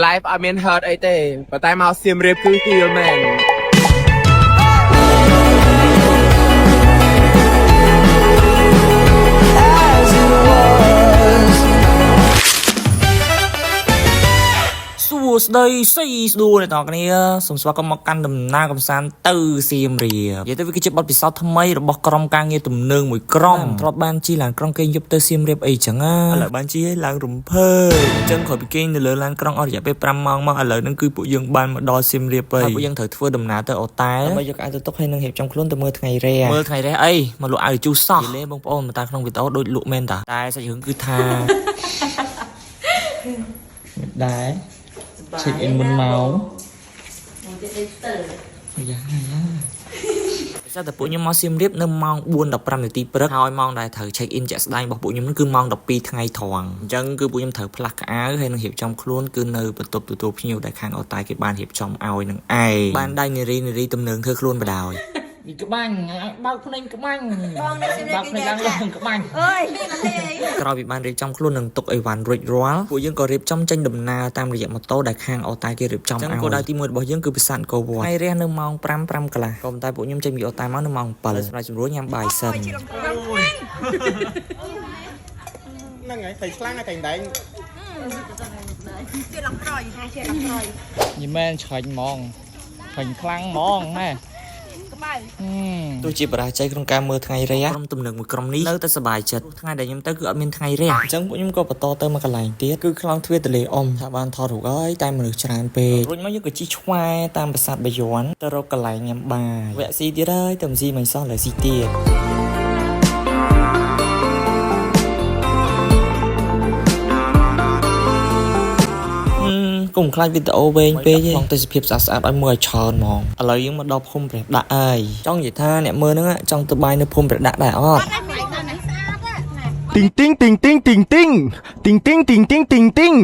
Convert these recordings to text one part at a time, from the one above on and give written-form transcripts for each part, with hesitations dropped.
live អត់មាន hurt អីទេប៉ុន្តែមកសៀមរាបគឺ heal មែនស្ដីស៊ីស្ដួលអ្នកនរគ្នាសូមស្វាគមន៍មកកាន់ដំណើរកំសាន្តទៅសៀមរាបនិយាយទៅវាគឺជាបទពិសោធន៍ថ្មីរបស់ក្រុមការងារទំនើងមួយក្រុមធ្លាប់បានជិះឡានក្រុងគេងយប់ទៅសៀមរាបអីចឹងឥឡូវបានជិះឲ្យឡើងរំភើបអញ្ចឹងក្រោយពីគេងនៅលើឡានក្រុងអស់រយៈពេល5ម៉ោងមកឥឡូវហ្នឹងគឺពួកយើងបានមកដល់សៀមរាបហើយពួកយើងត្រូវធ្វើដំណើរទៅអូតែដើម្បីយកអាវទៅទុកហើយនឹងរៀបចំខ្លួនទៅមើលថ្ងៃរះអីមកលក់អាវជូរសោះនិយាយលេបងប្អូនមកតាក្នុងវីដេអូដូចលក់មែនតាតែសាច់រឿងគឺថាដែរ check in មុនមកតែពួកខ្ញុំមកសៀមរាបនៅម៉ោង 4:15 នាទីព្រឹកហើយម៉ោងដែលត្រូវ check in ជាក់ស្ដែងរបស់ពួកខ្ញុំគឺម៉ោង 12 ថ្ងៃត្រង់អញ្ចឹងគឺពួកខ្ញុំត្រូវផ្លាស់កៅអៅហើយនឹងរៀបចំខ្លួនគឺនៅបន្ទប់ទទួលភ្ញៀវដែលខាងអូតែគេបានរៀបចំឲ្យនឹងឯងបានដៃនារីទំនើងធ្វើខ្លួនបដ ாய் វាក្បាញ់បើកភ្នែកក្បាញ់បងនៅបើកភ្នែកឡើងឡើងក្បាញ់អើយមានអីក្រោយពីបានរៀបចំខ្លួននឹងទុកអីវ៉ាន់រួចរាល់ពួកយើងក៏រៀបចំចេញដំណើរតាមរយៈម៉ូតូដែលខាងអូតែគេរៀបចំឲ្យគោលដៅទី1របស់យើងគឺប្រាសាទអង្គរវត្តហើយរះនៅម៉ោង 5 កន្លះក៏ប៉ុន្តែពួកខ្ញុំចេញពីអូតែមកនៅម៉ោង 7 សម្រាប់ជំរួញញ៉ាំបាយសិនហ្នឹងហើយថៃខ្លាំងហើយថៃដែងជាឡងក្រោយជាឡងក្រោយញីមែនឆ្ងាញ់ហ្មងឃើញខ្លាំងហ្មងម៉ែទោះជាបរាជ័យក្នុងការមើលថ្ងៃរះក្រុមទំនើងមួយក្រុមនេះនៅតែសប្បាយចិត្តថ្ងៃដែលខ្ញុំទៅគឺអត់មានថ្ងៃរះអញ្ចឹងពួកខ្ញុំក៏បន្តទៅមកកន្លែងទៀតគឺខ្លោងទ្វារទន្លេអ៊ំថាបានថតរូបហើយតែមនុស្សច្រើនពេករួចមកយើងក៏ជិះឆ្វែតាមប្រាសាទបាយ័នទៅរកកន្លែងញ៉ាំបាយវគ្គស៊ីទៀតហើយតែមិនស៊ីមិនសោះឡើយស៊ីទៀតកុំខ្លាចវីដេអូវែងពេកទេក្នុងទេសភាពស្អាតៗឲ្យមើលឲ្យច្រើនហ្មងឥឡូវយើងមកដល់ភូមិព្រះដាក់ហើយចង់និយាយថាអ្នកមើលហ្នឹងចង់ទៅបាយនៅភូមិព្រះដាក់ដែរអត់ទីងទីងទីងទីងទីងទីងទីងទីងទីងទីងទីងទីង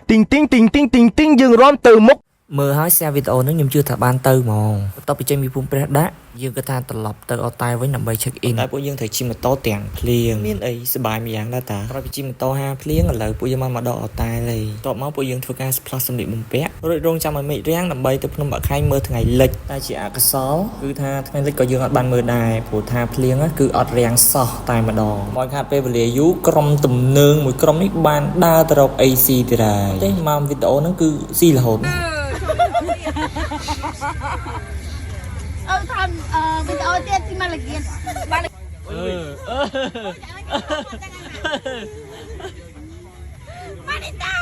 ទីងទីងទីងទីងទីងទីងយើងរាំទៅមុខមើលហើយ share វីដេអូហ្នឹងខ្ញុំជឿថាបានទៅហ្មងបន្ទាប់ពីចេញពីភូមិព្រះដាក់យើងក៏ថាត្រឡប់ទៅអូតែវិញដើម្បី check in តែពួកយើងត្រូវជិះម៉ូតូទាំងភ្លៀងមានអីសុបាយម្យ៉ាងដែរតាក្រោយពីជិះម៉ូតូ5ភ្លៀងឥឡូវពួកយើងមកដល់អូតែហើយតបមកពួកយើងធ្វើការ plus សម្លៀកបំពាក់រួចរងចាំឲ្យមេឃរាំងដើម្បីទៅភ្នំបាក់ខែងមើលថ្ងៃលិចតែជាអកុសលគឺថាថ្ងៃលិចក៏យើងអត់បានមើលដែរព្រោះថាភ្លៀងគឺអត់រាំងសោះតែម្ដងមកខាត់ពេលវេលាយូរក្រុមទំនើងមួយក្រុមនេះបានដើរទៅរក AC ទៀតហើយតែមកវីដេអូហ្នឹងគឺស៊ីរហូតทำวิดีโอเตี้ยที่มาละเอียดมาดิตา